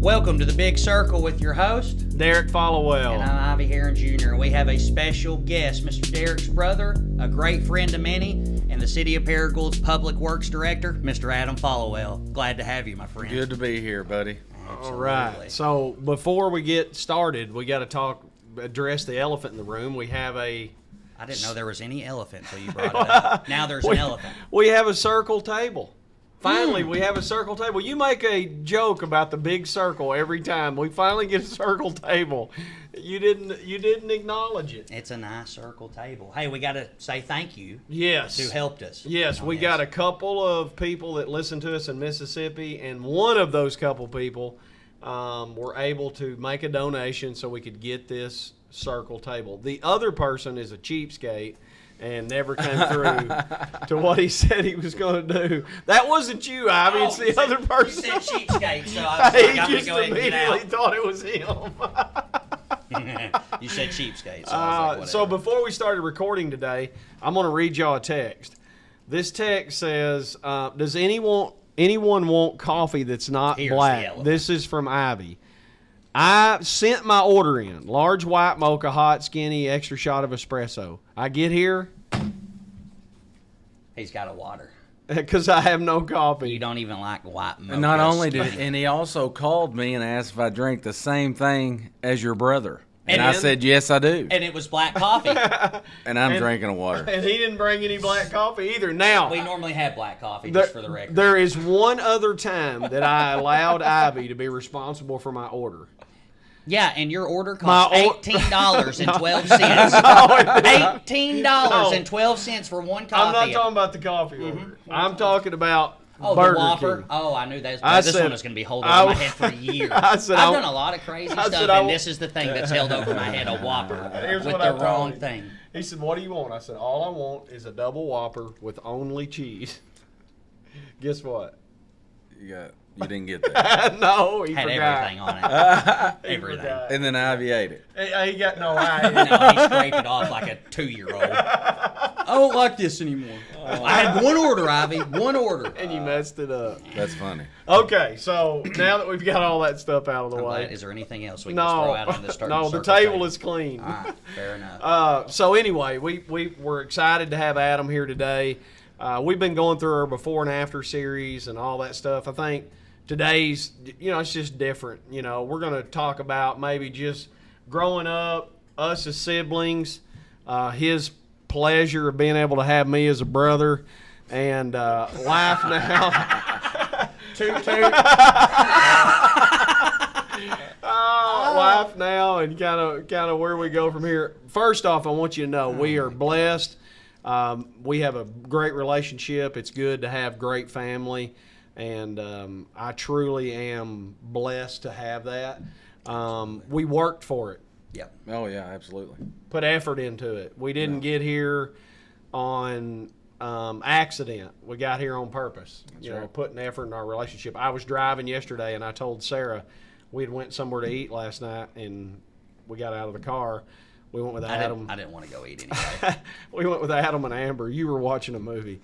Welcome to the Big Circle with your host, Derrick Followell. and I'm Ivy Heron Jr. We have a special guest, Mr. Derrick's brother, a great friend to many, and the City of Paragoul's Public Works Director, Mr. Adam Followell. Glad to have you, my friend. Good to be here, buddy. Absolutely. All right. So before we get started, we got to address the elephant in the room. We have I didn't know there was any elephant until you brought it up. Now there's an elephant. We have a circle table. Finally, we have a circle table. You make a joke about the big circle every time. We finally get a circle table. You didn't acknowledge it. It's a nice circle table. Hey, we got to say thank you. Yes. Who helped us. Yes, we got a couple of people that listen to us in Mississippi, and one of those couple people were able to make a donation so we could get this circle table. The other person is a cheapskate and never came through to what he said he was going to do. That wasn't you, Ivy. It's the other person. You said cheapskate, so I was like, I'm going to go ahead and get immediately out. thought it was him. You said cheapskate, so I was like, So whatever. before we started recording today, I'm going to read y'all a text. This text says, does anyone want coffee that's not Here's the black? elephant. This is from Ivy. I sent my order in. Large white mocha, hot, skinny, extra shot of espresso. I get here He's got a water. because I have no You coffee. don't even like white mocha. And not only did, and he also called me and asked if I drank the same thing as your brother. And I And- said, yes, I do. And it was black coffee. And I'm drinking a water. And he didn't bring any black coffee either. Now, We normally have black coffee, just for the record. there is one other time that I allowed Ivy to be responsible for my order. Yeah, and your order cost My $18.12. $18.12 for one coffee. I'm not talking about the coffee order. I'm talking about Oh, Burger the Whopper. King. Oh, I knew that. I This said- one was going to be holding over my head for years. I said I've I- done a lot of crazy I stuff, said I and will- this is the thing that's held over my head, a Whopper Here's with what I the told wrong him. thing. He said, "What do you want?" I said, "All I want is a double Whopper with only cheese." Guess what? You didn't get that. No, he Had forgot. everything on it. He Everything. forgot. And then Ivy ate it. He got no eye. No, he scraped it off like a 2-year-old. I don't like this anymore. I had one order, Ivy. One order. And you messed it up. That's funny. Okay, so now that we've got all that stuff out of the I'm way, glad. Is there anything else we can just throw out on this no, the circle table is clean. All right, fair enough. So anyway, we were excited to have Adam here today. We've been going through our before and after series and all that stuff. I think today's, it's just different. We're going to talk about maybe just growing up, us as siblings, his pleasure of being able to have me as a brother, and life now. Toot toot. Life now and kind of where we go from here. First off, I want you to know we are blessed. We have a great relationship. It's good to have great family, and I truly am blessed to have that. We worked for it, Yep. Oh, yeah, absolutely. put effort into it. We didn't get here on accident. We got here on purpose. right. Putting effort in our relationship. I was driving yesterday, and I told Sarah we had went somewhere to eat last night, and we got out of the car. We went with Adam. I didn't want to go eat anyway. We went with Adam and Amber. You were watching a movie.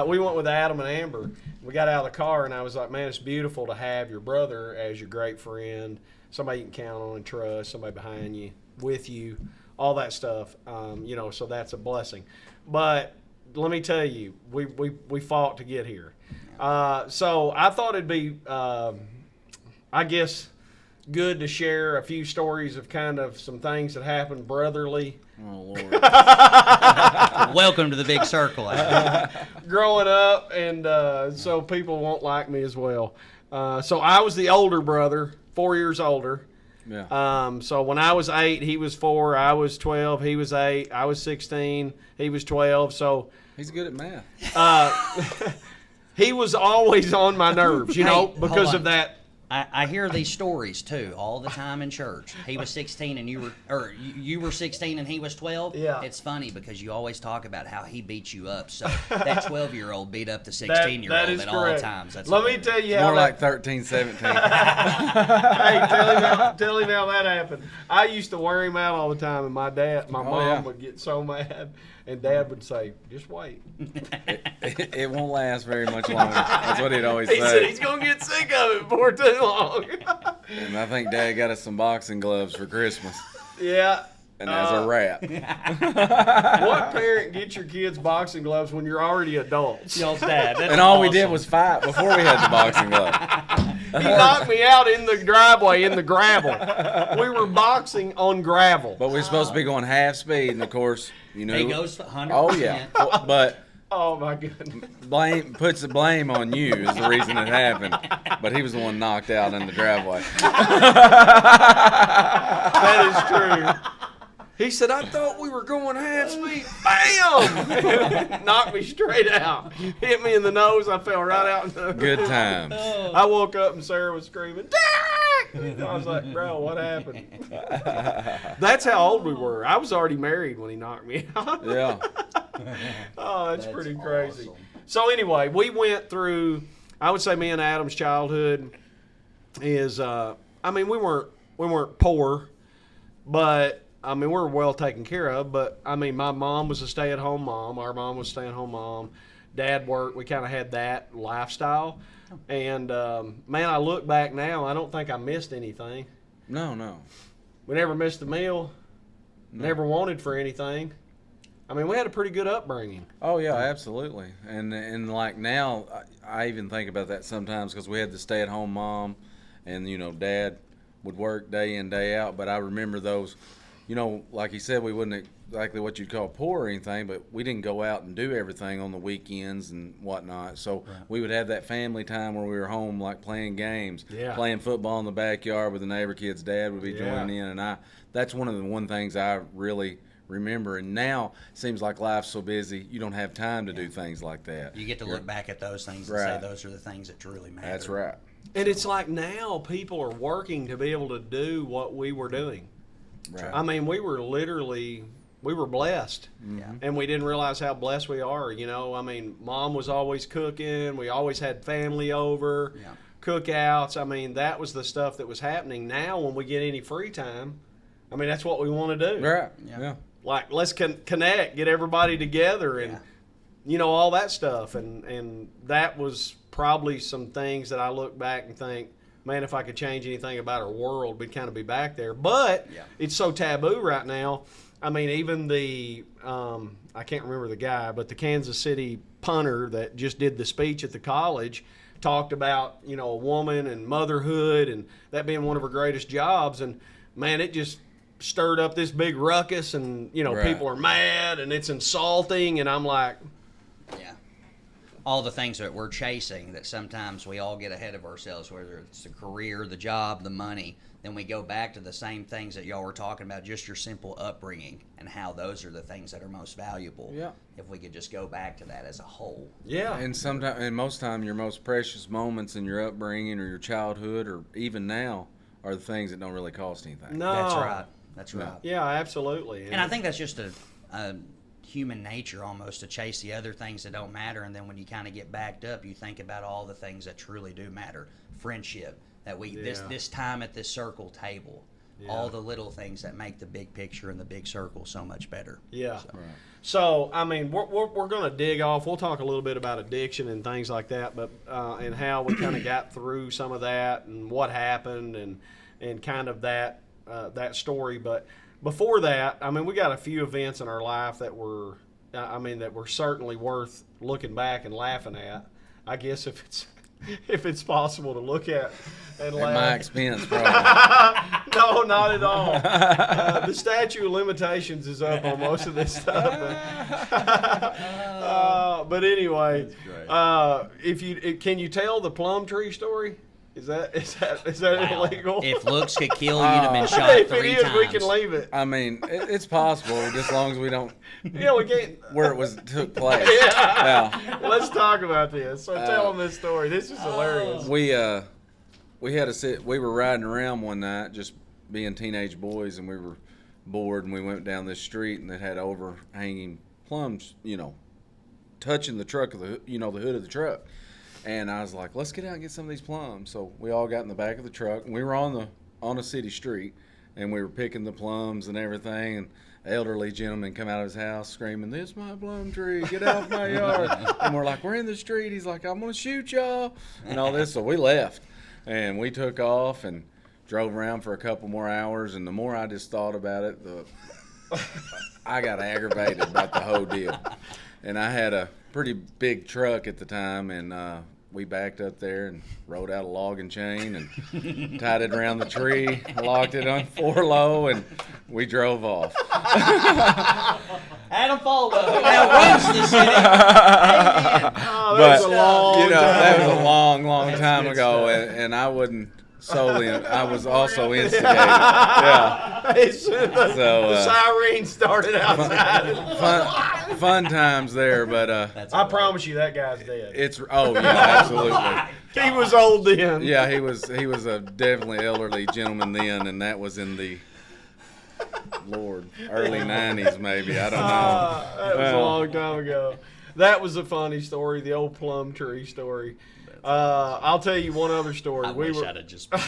We went with Adam and Amber. We got out of the car, and I was like, man, it's beautiful to have your brother as your great friend, somebody you can count on and trust, somebody behind you, with you, all that stuff. So that's a blessing. But let me tell you, we fought to get here. So I thought it'd be, I guess, good to share a few stories of kind of some things that happened brotherly. Oh, Lord. Welcome to the Big Circle. Growing up, and so people won't like me as well. So I was the older brother, 4 years older. Yeah. So when I was 8, he was 4. I was 12. He was 8. I was 16. He was 12. So He's good at math. he was always on my nerves, Hey, because hold of on. that. I hear these stories too all the time in church. He was 16 and you were 16 and he was 12. Yeah. It's funny because you always talk about how he beat you up. So that 12-year-old beat up the 16-year-old is at all correct. times. That's Let me hilarious. tell you how More that, like 13, 17. hey, tell him how that happened. I used to wear him out all the time, and my mom yeah. would get so mad, and Dad would say, "Just wait." It won't last very much longer. That's what he'd always He said say. he's gonna get sick of it before too long. And I think Dad got us some boxing gloves for Christmas. Yeah. And as a wrap. What parent gets your kids boxing gloves when you're already adults? Y'all's dad. That's And all we awesome. did was fight before we had the boxing glove. He knocked me out in the driveway in the gravel. We were boxing on gravel. But we were supposed to be going half speed, and of course, you know. He goes 100%. Oh yeah, but Oh my goodness. puts the blame on you is the reason it happened. But he was the one knocked out in the driveway. That is true. He said, I thought we were going half speed. Bam! Knocked me straight out. Hit me in the nose. I fell right out. In the Good times. I woke up and Sarah was screaming, Derrick! I was like, bro, what happened? That's how old we were. I was already married when he knocked me out. Yeah. Oh, that's pretty crazy. awesome. So anyway, we went through, I would say me and Adam's childhood is, I mean, we weren't poor, but I mean, we were well taken care of, but I mean, my mom was a stay-at-home mom. Our mom was a stay-at-home mom. Dad worked. We kind of had that lifestyle. And, man, I look back now, I don't think I missed anything. No. We never missed a meal, No. never wanted for anything. I mean, we had a pretty good upbringing. Oh yeah, absolutely. And like now, I even think about that sometimes because we had the stay-at-home mom, and you know, Dad would work day in day out. But I remember those. You know, like he said, we wasn't exactly what you'd call poor or anything, but we didn't go out and do everything on the weekends and whatnot. So we would have that family time where we were home, like playing games, playing football in the backyard with the neighbor kids. Dad would be joining in, and that's one of the things I really remember. And now it seems like life's so busy, you don't have time to do things like that. You get to look back at those things and say those are the things that truly matter. That's right. And it's like now people are working to be able to do what we were doing. Right. I mean, we were blessed. Yeah. And we didn't realize how blessed we are, you know. I mean, Mom was always cooking. We always had family over, cookouts. I mean, that was the stuff that was happening. Now when we get any free time, I mean, that's what we want to do. Right. Yeah. Like, let's connect, get everybody together and, you know, all that stuff. And that was probably some things that I look back and think, man, if I could change anything about our world, we'd kind of be back there. But it's so taboo right now. I mean, even the, I can't remember the guy, but the Kansas City punter that just did the speech at the college talked about, you know, a woman and motherhood and that being one of her greatest jobs. And, man, it just stirred up this big ruckus and, you know, people are mad and it's insulting. And I'm like, all the things that we're chasing that sometimes we all get ahead of ourselves, whether it's the career, the job, the money, then we go back to the same things that y'all were talking about, just your simple upbringing and how those are the things that are most valuable. Yeah. If we could just go back to that as a whole. Yeah. And most time your most precious moments in your upbringing or your childhood or even now are the things that don't really cost anything. No. That's right. That's right. Yeah, absolutely. And I think that's just a human nature almost to chase the other things that don't matter, and then when you kind of get backed up, you think about all the things that truly do matter. Friendship, that we this time at this circle table, all the little things that make the big picture and the big circle so much better. Yeah. So I mean, we're going to dig off. We'll talk a little bit about addiction and things like that, but and how we kind of got through some of that and what happened and kind of that story. But before that, I mean, we got a few events in our life that were certainly worth looking back and laughing at. I guess if it's possible to look at and laugh. At my expense, probably. No, not at all. The statute of limitations is up on most of this stuff. But anyway, can you tell the plum tree story? Is that illegal? If looks could kill, you'd have been shot if 3 it is, times. we can leave it. I mean, it's possible, just as long as we don't Yeah, we can't. where it took place. Yeah. Let's talk about this. So tell them this story. This is hilarious. We were riding around one night, just being teenage boys, and we were bored, and we went down this street, and it had overhanging plums, you know, touching the truck of the hood of the truck. And I was like, let's get out and get some of these plums. So we all got in the back of the truck, and we were on a city street, and we were picking the plums and everything. And an elderly gentleman come out of his house screaming, "This is my plum tree, get off my yard." And we're like, we're in the street. He's like, "I'm going to shoot y'all," and all this. So we left, and we took off and drove around for a couple more hours, and the more I just thought about it, I got aggravated about the whole deal. And I had a pretty big truck at the time, and we backed up there and rode out a logging chain and tied it around the tree, locked it on 4 low, and we drove off. Adam Followell, who now runs the city. That was a long that was a time. long time ago, and I wasn't solely. I was also instigated. Yeah. The siren started outside. Fun times there, but I promise you that guy's dead. Absolutely. He was old then. Yeah, he was a definitely elderly gentleman then, and that was in the early 90s maybe. I don't know. That was a long time ago. That was a funny story, the old plum tree story. I'll tell you one other story. I wish I'd have just been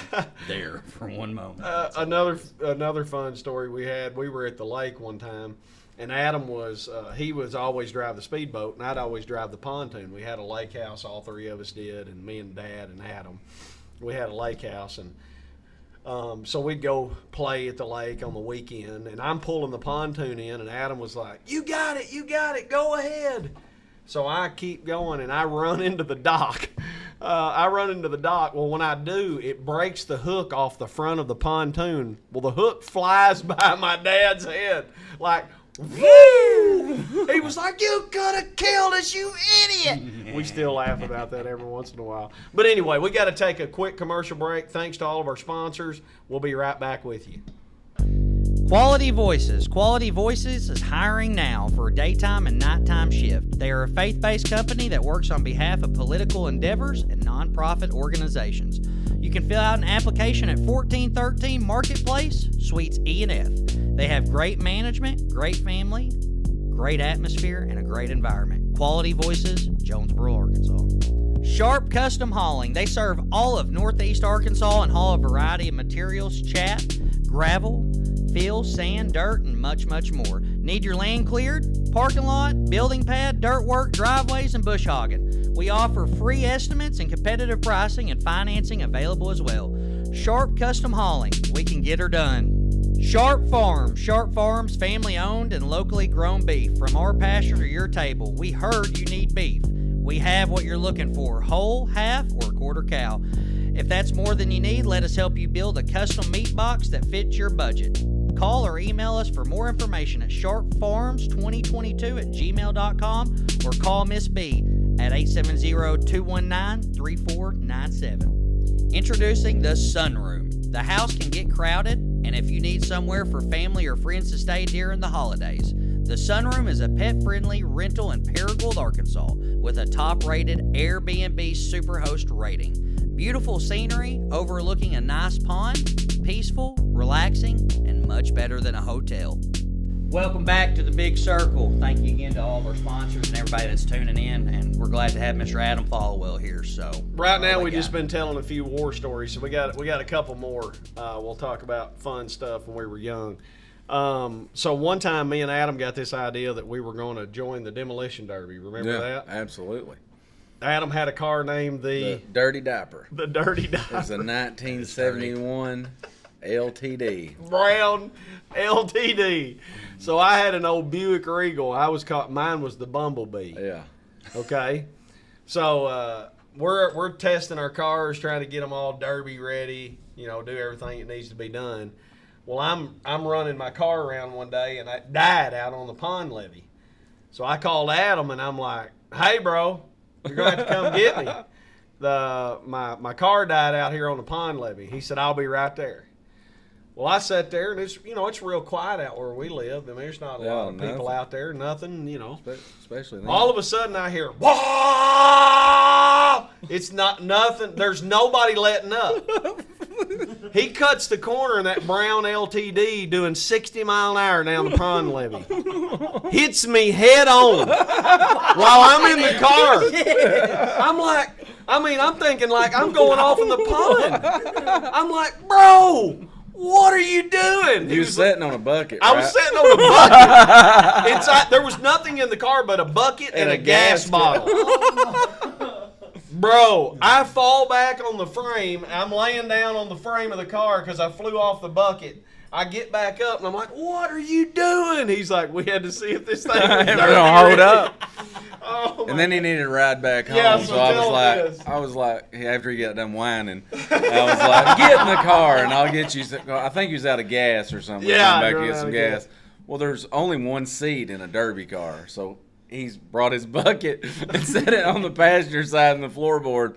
there for one moment. Another fun story we had. We were at the lake one time, and Adam he was always drive the speedboat, and I'd always drive the pontoon. We had a lake house, all 3 of us did, and me and Dad and Adam. We had a lake house, and so we'd go play at the lake on the weekend, and I'm pulling the pontoon in, and Adam was like, you got it, go ahead. So I keep going, and I run into the dock. Well, when I do, it breaks the hook off the front of the pontoon. Well, the hook flies by my dad's head, like, woo! He was like, you could have killed us, you idiot! We still laugh about that every once in a while. But anyway, we got to take a quick commercial break. Thanks to all of our sponsors. We'll be right back with you. Quality Voices. Quality Voices is hiring now for a daytime and nighttime shift. They are a faith-based company that works on behalf of political endeavors and nonprofit organizations. You can fill out an application at 1413 Marketplace, Suites E and F. They have great management, great family, great atmosphere, and a great environment. Quality Voices, Jonesboro, Arkansas. Sharp Custom Hauling. They serve all of Northeast Arkansas and haul a variety of materials, chat, gravel, fill, sand, dirt, and much, much more. Need your land cleared? Parking lot, building pad, dirt work, driveways, and bush hogging. We offer free estimates and competitive pricing and financing available as well. Sharp Custom Hauling. We can get her done. Sharp Farms. Sharp Farms, family owned and locally grown beef. From our pasture to your table. We heard you need beef. We have what you're looking for, whole, half, or quarter cow. If that's more than you need, let us help you build a custom meat box that fits your budget. Call or email us for more information at sharpfarms2022@gmail.com or call Miss B at 870-219-3497. Introducing the Sunroom. The house can get crowded, and if you need somewhere for family or friends to stay during the holidays, the Sunroom is a pet-friendly rental in Paragould, Arkansas, with a top-rated Airbnb Superhost rating. Beautiful scenery overlooking a nice pond, peaceful, relaxing, and much better than a hotel. Welcome back to the Big Circle. Thank you again to all of our sponsors and everybody that's tuning in, and we're glad to have Mr. Adam Followell here. So right now we've just been telling a few war stories, so we got a couple more. We'll talk about fun stuff when we were young. So one time me and Adam got this idea that we were going to join the demolition derby. Remember that? Absolutely. Adam had a car named the Dirty Diaper. The Dirty Diaper. It was a 1971 LTD. Brown LTD. So I had an old Buick Regal. Mine was the Bumblebee. Yeah. Okay. So we're testing our cars, trying to get them all derby ready. Do everything that needs to be done. Well, I'm running my car around one day, and I died out on the pond levee. So I called Adam, and I'm like, "Hey, bro, you're gonna have to come get me. My car died out here on the pond levee." He said, "I'll be right there." Well, I sat there, and it's real quiet out where we live. I mean, there's not a lot of people out there. Nothing, Especially now. All of a sudden, I hear, "Wah!" It's not nothing. There's nobody letting up. He cuts the corner in that brown LTD doing 60 mile an hour down the pond levee. Hits me head on while I'm in the car. I'm thinking like I'm going off in the pond. I'm like, "Bro, what are you doing?" You was sitting on a bucket, I was sitting on a bucket. Inside, there was nothing in the car but a bucket and a gas bottle. Bro, I fall back on the frame. I'm laying down on the frame of the car because I flew off the bucket. I get back up and I'm like, "What are you doing?" He's like, "We had to see if this thing was gonna hold up." Oh, And then he needed to ride back home. Yeah, so so tell him this. I was like, after he got done whining, I was like, "Get in the car and I'll get you." I think he was out of gas or something. Yeah, back to running get out some of gas. gas. Well, there's only one seat in a derby car, so he's brought his bucket and set it on the passenger side in the floorboard.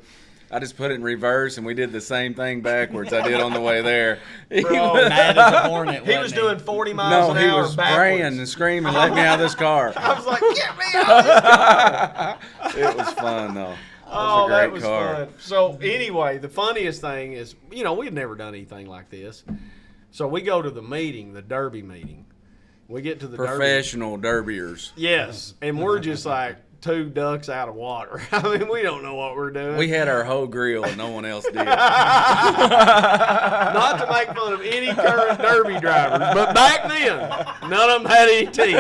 I just put it in reverse, and we did the same thing backwards I did on the way there. Bro, Mad as a hornet. he was doing 40 miles No, an he hour was backwards. praying and screaming, "Let me out of this car!" I was like, "Get me out of this car!" It was fun, though. Oh, that that was was a great car. fun. So anyway, the funniest thing is, we had never done anything like this. So we go to the meeting, the derby meeting. We get to the derby. Professional derbiers. Yes, and we're just like two ducks out of water. I mean, we don't know what we're doing. We had our whole grill, and no one else did. Not to make fun of any current derby drivers, but back then, none of them had any teeth.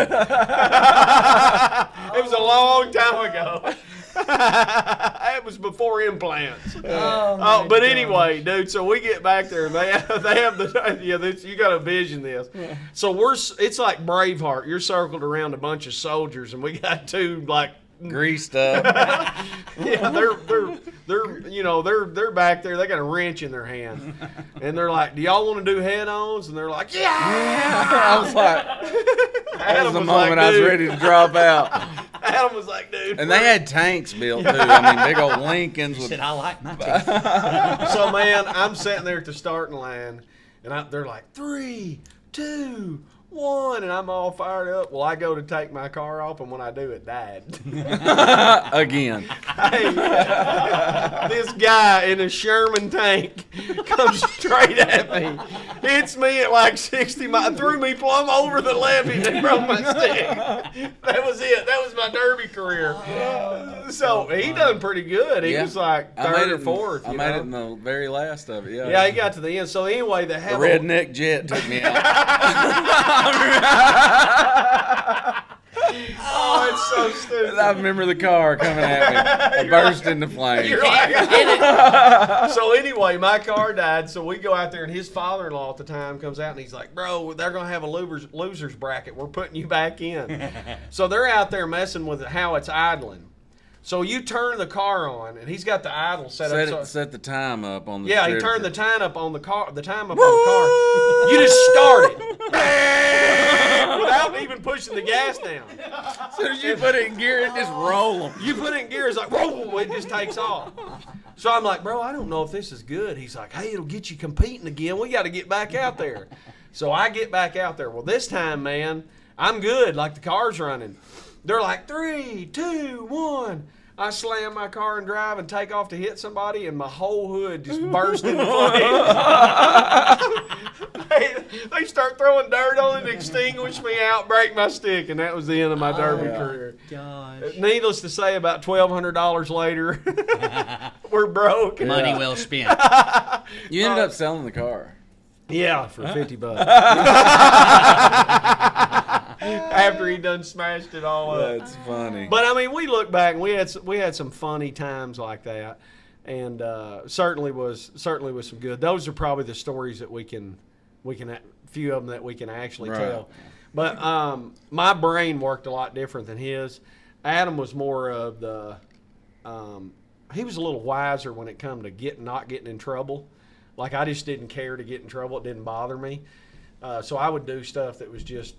It was a long time ago. It was before implants. But anyway, dude. So we get back there, and they have the you got to vision this. So it's like Braveheart. You're circled around a bunch of soldiers, and we got two like. Greased up. Yeah, they're back there. They got a wrench in their hand, and they're like, "Do y'all want to do head-ons?" And they're like, "Yeah." I was like, that was the moment like, I was "Dude." ready to drop out. Adam was like, "Dude." And they had tanks built too. I mean, big old Lincolns He with. said, "I like my teeth." So man, I'm sitting there at the starting line, and they're like 3, 2, 1, and I'm all fired up. Well, I go to take my car off, and when I do, it died. Again. Hey, this guy in a Sherman tank comes straight at me, hits me at like 60 miles, threw me plumb over the levee and broke my stick. That was it. That was my derby career. So he done pretty good. He was like third or fourth. I made it in the very last of it. Yeah. Yeah, he got to the end. So anyway, The redneck jet took me out. Oh, it's so stupid. I remember the car coming at me. I burst into flames. You're like, so anyway, my car died. So we go out there, and his father-in-law at the time comes out, and he's like, "Bro, they're gonna have a losers bracket. We're putting you back in." So they're out there messing with how it's idling. So you turn the car on, and he's got the idle set up. Set the time up on the. Yeah, he strip. turned the time up on the car. The time up on the car. You just start it without even pushing the gas down. As soon as you put it in gear, it just roll. You put it in gear, it's like, whoa, it just takes off. So I'm like, "Bro, I don't know if this is good." He's like, "Hey, it'll get you competing again. We got to get back out there." So I get back out there. Well, this time, man, I'm good. Like the car's running. They're like 3, 2, 1. I slam my car and drive and take off to hit somebody, and my whole hood just burst into flames. They start throwing dirt on it, extinguish me out, break my stick, and that was the end of my derby career. Gosh. Needless to say, about $1,200 later, we're broke. Money well spent. You ended up selling the car. Yeah, for $50. After he done smashed it all up. That's funny. But I mean, we look back and we had some funny times like that, and certainly was some good. Those are probably the stories that we can few of them that we can actually tell. But my brain worked a lot different than his. Adam was more of the he was a little wiser when it come to not getting in trouble. Like, I just didn't care to get in trouble. It didn't bother me. So I would do stuff that was just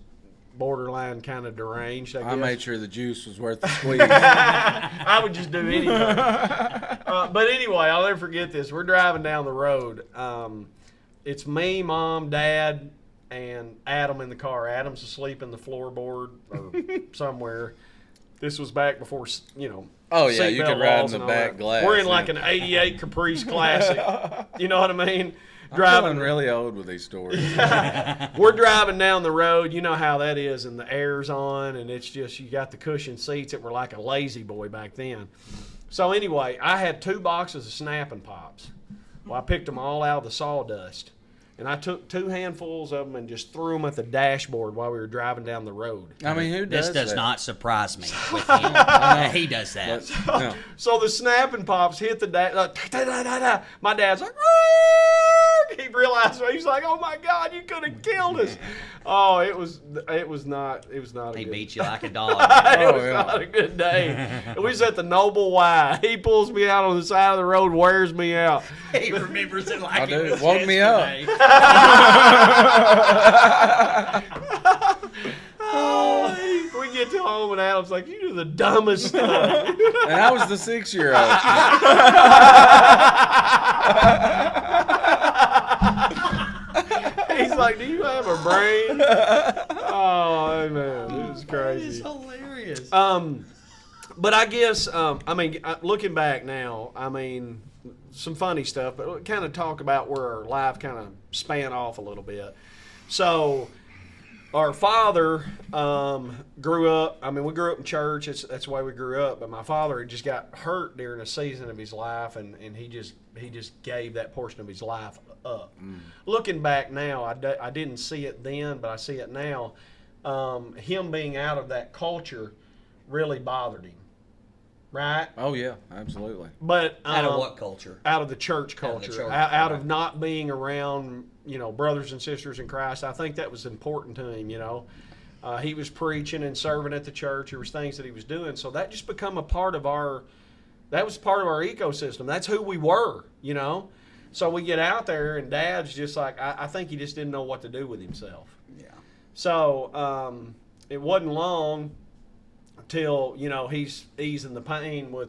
borderline kind of deranged, I guess. I made sure the juice was worth the squeeze. I would just do anything. But anyway, I'll never forget this. We're driving down the road. It's me, Mom, Dad, and Adam in the car. Adam's asleep in the floorboard or somewhere. This was back before, Oh, yeah, you could ride in the and all back that. glass. We're in like an 88 Caprice Classic. You know what I mean? I'm feeling really old with these stories. We're driving down the road. You know how that is, and the air's on, and it's just, you got the cushioned seats that were like a lazy boy back then. So anyway, I had 2 boxes of Snapping Pops. Well, I picked them all out of the sawdust. And I took 2 handfuls of them and just threw them at the dashboard while we were driving down the road. I mean, who does This does that? not surprise me with him. Yeah, he does that. No. So the snapping pops hit the dash. My dad's like, "Argh!" He realized, he's like, "Oh my God, you could have killed us." Oh, it was not a He good beat you like a dog. it was yeah. not a good day. We was at the Noble Y. He pulls me out on the side of the road, wears me out. He remembers it like I it do. was Woke me up. yesterday. Oh, we get to home and Adam's like, "You do the dumbest stuff." And I was the 6-year-old. He's like, "Do you have a brain?" Oh man, it was It's crazy. hilarious. But I guess, looking back now, some funny stuff, but we'll kind of talk about where our life kind of span off a little bit. So, our father grew up, we grew up in church, that's the way we grew up, but my father had just got hurt during a season of his life, and he just gave that portion of his life up. Looking back now, I didn't see it then, but I see it now. Him being out of that culture really bothered him. Right? Oh yeah, absolutely. But Out of what culture? out of the church Out of the culture, church, out right. of not being around, brothers and sisters in Christ. I think that was important to him. He was preaching and serving at the church. There was things that he was doing, so that just become a part of our. That was part of our ecosystem. That's who we were. So we get out there, and Dad's just like, I think he just didn't know what to do with himself. Yeah. So it wasn't long till he's easing the pain with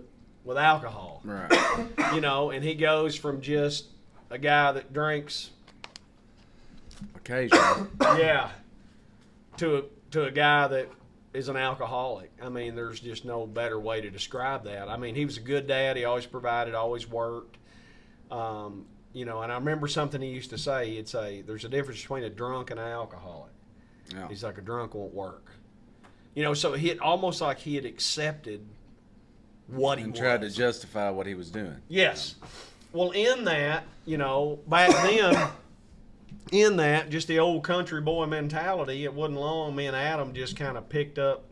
alcohol. Right. And he goes from just a guy that drinks, Occasionally. yeah, to a guy that is an alcoholic. There's just no better way to describe that. He was a good dad. He always provided, always worked. And I remember something he used to say. He'd say, "There's a difference between a drunk and an alcoholic." Yeah. He's like, "A drunk won't work." So he had almost like he had accepted what he And was. tried to justify what he was doing. Yes. Well, in that, back then, in that, just the old country boy mentality, it wasn't long, me and Adam just kind of picked up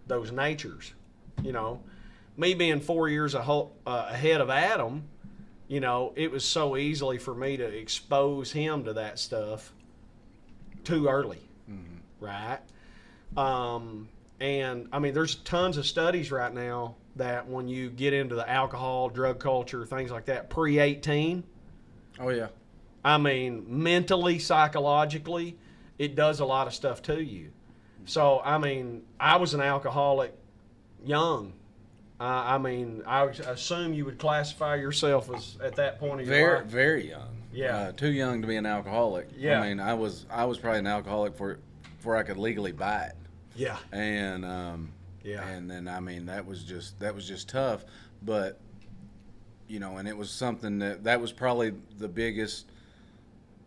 those natures. Me being 4 years ahead of Adam, it was so easily for me to expose him to that stuff too early. Right? There's tons of studies right now that when you get into the alcohol, drug culture, things like that, pre-18, Oh yeah. mentally, psychologically, it does a lot of stuff to you. So, I was an alcoholic young. I assume you would classify yourself as at that point of your Very life. very young. Yeah. Too young to be an alcoholic. Yeah. I was probably an alcoholic before I could legally buy it. Yeah. And Yeah. and then that was just tough, but and it was something that was probably the biggest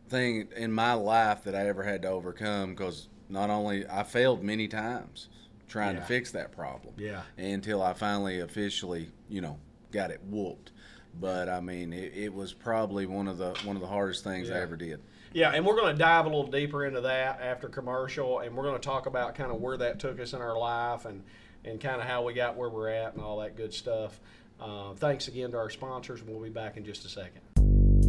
thing in my life that I ever had to overcome, because not only I failed many times trying to Yeah. fix that problem, Yeah. until I finally officially got it whooped. But it was probably one of the hardest things I Yeah. ever did. Yeah, and we're going to dive a little deeper into that after commercial, and we're going to talk about kind of where that took us in our life and kind of how we got where we're at and all that good stuff. Thanks again to our sponsors, and we'll be back in just a second.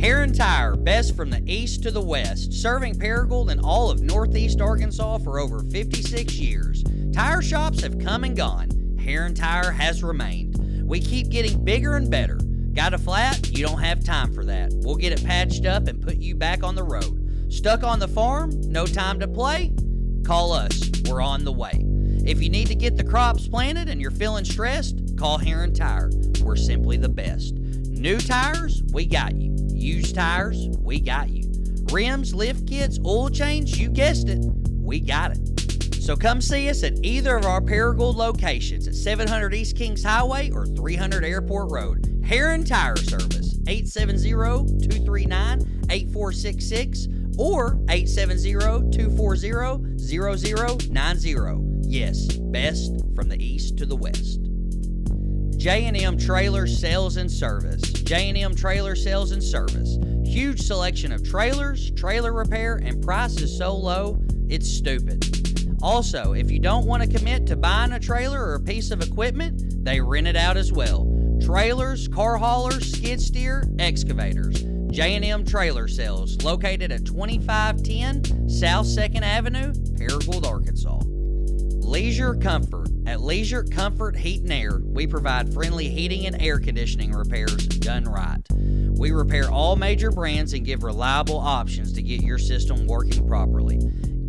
Heron Tire, best from the east to the west, serving Paragould and all of northeast Arkansas for over 56 years. Tire shops have come and gone. Heron Tire has remained. We keep getting bigger and better. Got a flat? You don't have time for that. We'll get it patched up and put you back on the road. Stuck on the farm? No time to play? Call us. We're on the way. If you need to get the crops planted and you're feeling stressed, call Heron Tire. We're simply the best. New tires? We got you. Used tires? We got you. Rims, lift kits, oil change? You guessed it. We got it. So come see us at either of our Paragould locations at 700 East Kings Highway or 300 Airport Road. Heron Tire Service, 870-239-8466 or 870-240-0090. Yes, best from the east to the west. J&M Trailer Sales and Service. J&M Trailer Sales and Service. huge selection of trailers, trailer repair, and prices so low, it's stupid. Also, if you don't want to commit to buying a trailer or a piece of equipment, they rent it out as well. Trailers, car haulers, skid steer, excavators. J&M Trailer Sales, located at 2510 South 2nd Avenue, Paragould, Arkansas. Leisure Comfort. At Leisure Comfort Heat and Air, we provide friendly heating and air conditioning repairs done right. We repair all major brands and give reliable options to get your system working properly.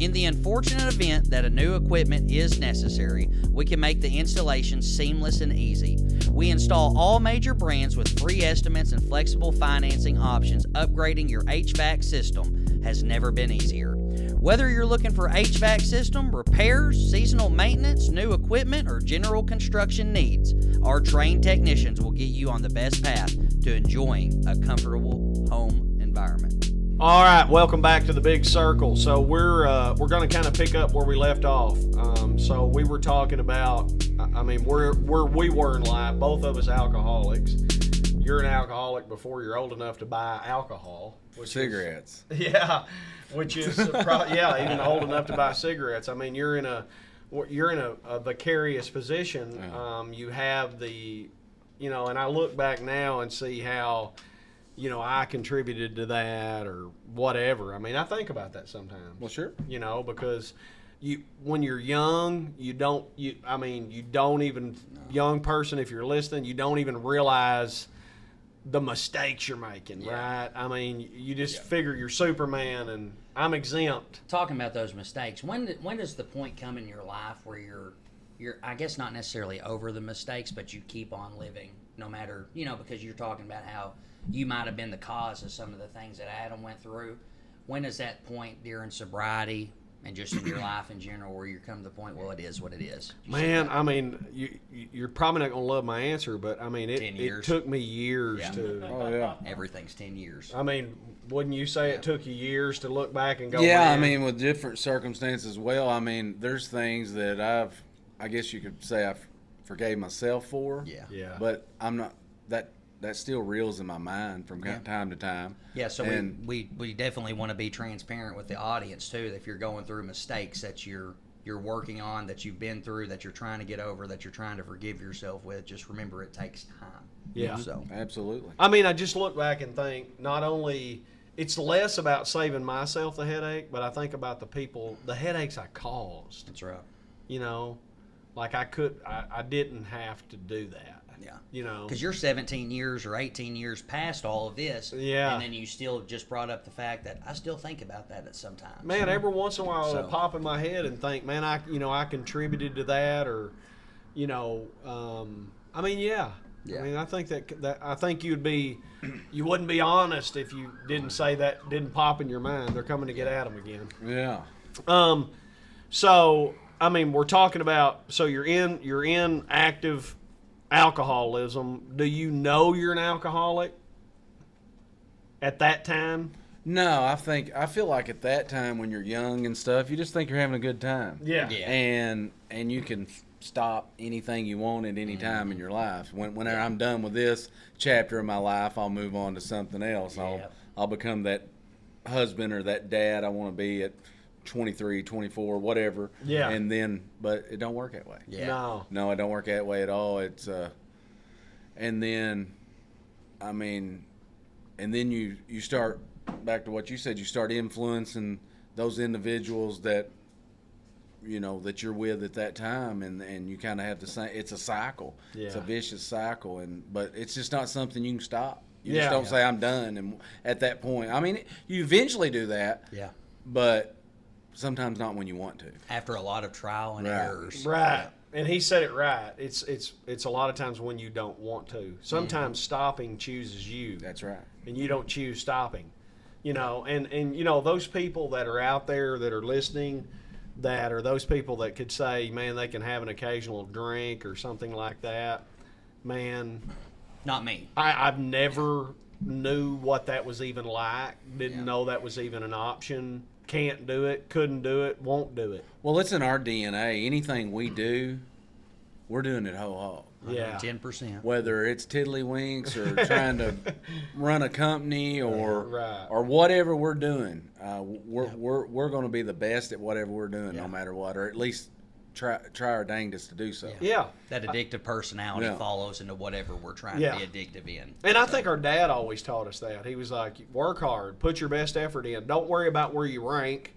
In the unfortunate event that a new equipment is necessary, we can make the installation seamless and easy. We install all major brands with free estimates and flexible financing options. Upgrading your HVAC system has never been easier. Whether you're looking for HVAC system, repairs, seasonal maintenance, new equipment, or general construction needs, our trained technicians will get you on the best path to enjoying a comfortable home environment. All right, welcome back to the Big Circle. So we're going to kind of pick up where we left off. So we were talking about, where we were in life, both of us alcoholics. You're an alcoholic before you're old enough to buy alcohol. Cigarettes. Which is even old enough to buy cigarettes. I mean, you're in a vicarious position. You have the, and I look back now and see how, I contributed to that or whatever. I mean, I think about that sometimes. Well, sure. Because when you're young, young person, if you're listening, you don't even realize the mistakes you're making, right? I mean, you just figure you're Superman and I'm exempt. Talking about those mistakes, when does the point come in your life where you're I guess not necessarily over the mistakes, but you keep on living no matter, because you're talking about how you might have been the cause of some of the things that Adam went through. When is that point during sobriety and just in your life in general where you come to the point, well, it is what it is? Man, I mean, you're probably not going to love my answer, but I mean, it took me years to. Oh, yeah. Everything's 10 years. I mean, wouldn't you say it took you years to look back and go, yeah, man? I mean, with different circumstances, well, I mean, there's things that I guess you could say I forgave myself for. Yeah. But I'm not, that still reels in my mind from time to time. Yeah, so we definitely want to be transparent with the audience too. That if you're going through mistakes that you're working on, that you've been through, that you're trying to get over, that you're trying to forgive yourself with, just remember it takes time. Yeah. So Absolutely. I mean, I just look back and think not only it's less about saving myself the headache, but I think about the headaches I caused. that's right. Like I didn't have to do that. Yeah. Because you're 17 years or 18 years past all of this. Yeah. And then you still just brought up the fact that I still think about that at some time. Man, every once in a while it'll pop in my head and think, man, I contributed to that, or, I mean, yeah. I mean, I think that I think you wouldn't be honest if you didn't say that, didn't pop in your mind. They're coming to get Adam again. Yeah. So, I mean, we're talking about, so you're in active alcoholism. Do you know you're an alcoholic at that time? No, I feel like at that time when you're young and stuff, you just think you're having a good time. Yeah. And you can stop anything you want at any time in your life. Whenever I'm done with this chapter of my life, I'll move on to something else. I'll become that husband or that dad I want to be at 23, 24, whatever. Yeah. And then, but it don't work that way. Yeah. No, it don't work that way at all. It's, and then, I mean, and then you start, back to what you said, you start influencing those individuals that, that you're with at that time, and you kind of have the same, it's a cycle. Yeah. It's a vicious cycle, but it's just not something you can stop. You Yeah. just don't say, I'm done, and at that point, I mean, you eventually do that. Yeah. But sometimes not when you want to. After a lot of trial and Right. errors. Right. And he said it right. It's a lot of times when you don't want to. Sometimes stopping chooses you. That's right. And you don't choose stopping. And those people that are out there that are listening, that are those people that could say, man, they can have an occasional drink or something like that. Man, Not me. I've never knew what that was even like. Didn't know that was even an option. Can't do it, couldn't do it, won't do it. Well, it's in our DNA. Anything we do, we're doing it whole hog. Yeah. 10%. Whether it's tiddlywinks or trying to run a company or Right. or whatever we're doing, we're going to be the best at whatever we're doing, no matter what, or at least try our dangest to do so. Yeah. That addictive personality Yeah. follows into whatever we're trying Yeah. to be addictive in. And I think our dad always taught us that. He was like, work hard, put your best effort in. Don't worry about where you rank.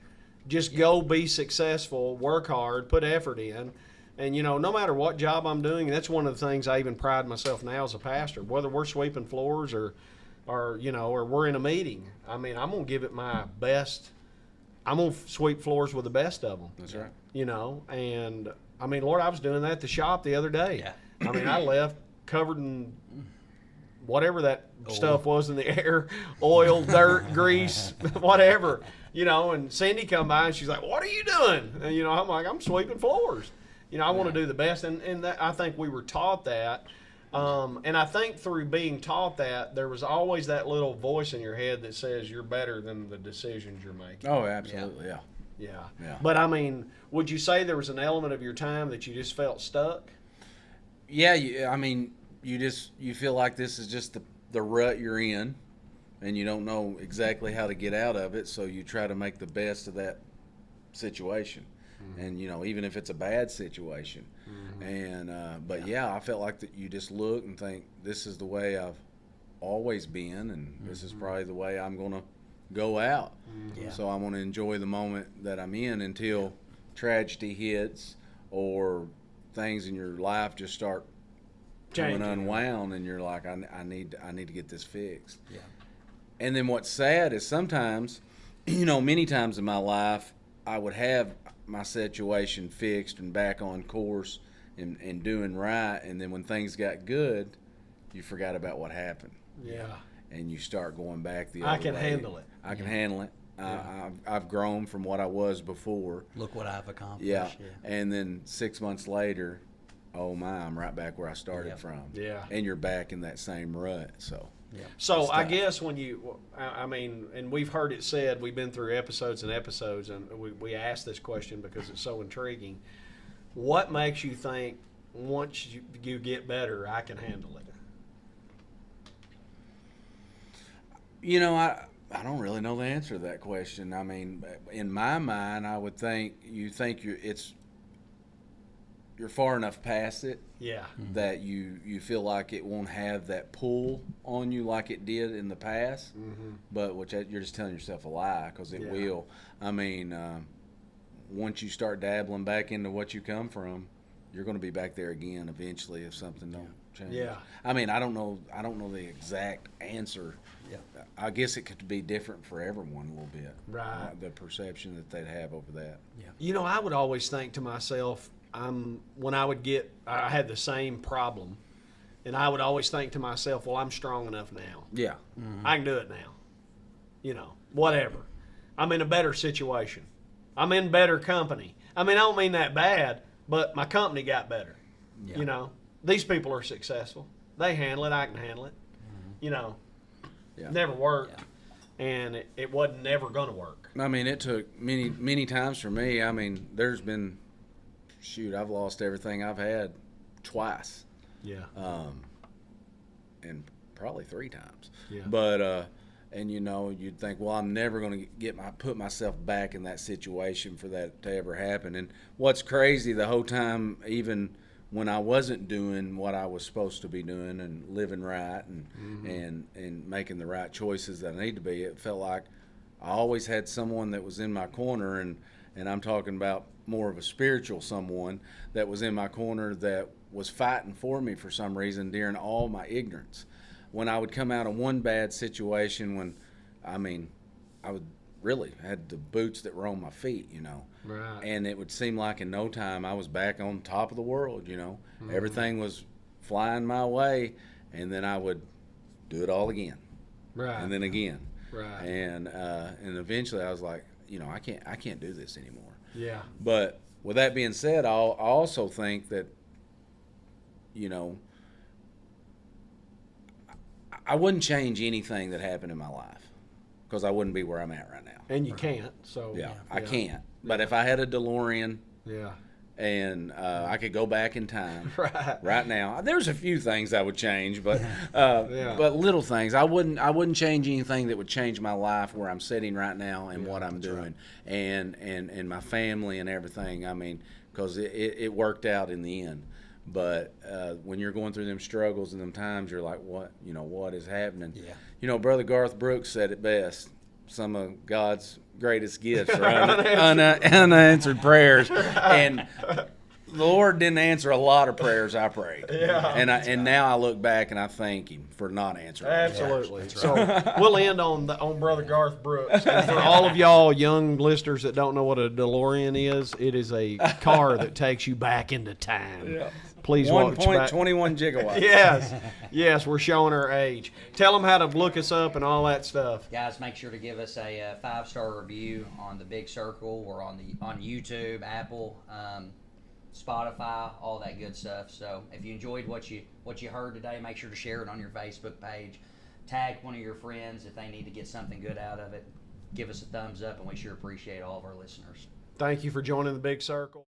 Just go be successful, work hard, put effort in. And, you know, no matter what job I'm doing, that's one of the things I even pride myself now as a pastor, whether we're sweeping floors or you know, or we're in a meeting. I mean, I'm going to give it my best. I'm going to sweep floors with the best of them. That's right. You know, and I mean, Lord, I was doing that at the shop the other day. Yeah. I mean, I left covered in whatever that stuff was in the air, oil, dirt, grease, whatever, you know, and Cindy come by and she's like, what are you doing? And, you know, I'm like, I'm sweeping floors. You know, I want to do the best. And that, I think we were taught that. And I think through being taught that, there was always that little voice in your head that says you're better than the decisions you're making. Oh, absolutely, yeah. Yeah. But, I mean, would you say there was an element of your time that you just felt stuck? Yeah, I mean, you feel like this is just the rut you're in, and you don't know exactly how to get out of it, so you try to make the best of that situation. And, you know, even if it's a bad situation. And but yeah, I felt like that you just look and think, this is the way I've always been, and this is probably the way I'm going to go out. So I'm going to enjoy the moment that I'm in until tragedy hits or things in your life just start coming unwound, and you're like, I need to get this fixed. Yeah. And then what's sad is sometimes, you know, many times in my life, I would have my situation fixed and back on course and doing right, and then when things got good, you forgot about what happened. Yeah. And you start going back the other way. I can handle it. I can handle it. I've grown from what I was before. Look what I've accomplished. Yeah. And then 6 months later, oh my, I'm right back where I started from. Yeah. And you're back in that same rut. So. Yeah. So I guess when you, I mean, and we've heard it said, we've been through episodes and episodes, and we asked this question because it's so intriguing. What makes you think once you get better, I can handle it? You know, I don't really know the answer to that question. I mean, in my mind, I would think you're far enough past it. Yeah. That you feel like it won't have that pull on you like it did in the past, but you're just telling yourself a lie, because it will. I mean, once you start dabbling back into what you come from, you're going to be back there again eventually if something don't change. Yeah. I mean, I don't know the exact answer. Yeah. I guess it could be different for everyone a little bit. Right. The perception that they'd have over that. Yeah. You know, I would always think to myself, I had the same problem, and I would always think to myself, well, I'm strong enough now. Yeah. I can do it now. You know, whatever. I'm in a better situation. I'm in better company. I mean, I don't mean that bad, but my company got better. Yeah. You know, these people are successful. They handle it. I can handle it. You know, never worked, and it wasn't never going to work. I mean, it took many times for me. I mean, there's been, I've lost everything I've had twice. Yeah. And probably 3 times. Yeah. But and you know, you'd think, well, I'm never going to put myself back in that situation for that to ever happen. And what's crazy, the whole time, even when I wasn't doing what I was supposed to be doing and living right and making the right choices that I need to be, it felt like I always had someone that was in my corner, and I'm talking about more of a spiritual someone that was in my corner that was fighting for me for some reason during all my ignorance. When I would come out of one bad situation, I would really had the boots that were on my feet, you know. Right. And it would seem like in no time I was back on top of the world, you know. Everything was flying my way, and then I would do it all again. Right. And then again. Right. And eventually I was like, you know, I can't do this anymore. Yeah. But with that being said, I also think that, you know, I wouldn't change anything that happened in my life, because I wouldn't be where I'm at right now. And you can't. So I can't. But if I had a DeLorean, yeah, and I could go back in time Right. now. There's a few things I would change, but Yeah. but little things. I wouldn't change anything that would change my life where I'm sitting right now and what I'm doing, and my family and everything. I mean, because it worked out in the end. But when you're going through them struggles and them times, you're like, what is happening? Yeah. Brother Garth Brooks said it best. Some of God's greatest gifts are unanswered prayers, and the Lord didn't answer a lot of prayers I prayed. And now I look back and I thank Him for not answering. Absolutely. Right. So we'll end on Brother Garth Brooks. And for all of y'all young listeners that don't know what a DeLorean is, it is a car that takes you back into time. Yeah. Please watch back. 1.21 gigawatts. Yes, we're showing our age. Tell them how to look us up and all that stuff. Guys, make sure to give us a 5-star review on the Big Circle or on YouTube, Apple, Spotify, all that good stuff. So if you enjoyed what you heard today, make sure to share it on your Facebook page. Tag one of your friends if they need to get something good out of it. Give us a thumbs up, and we sure appreciate all of our listeners. Thank you for joining the Big Circle.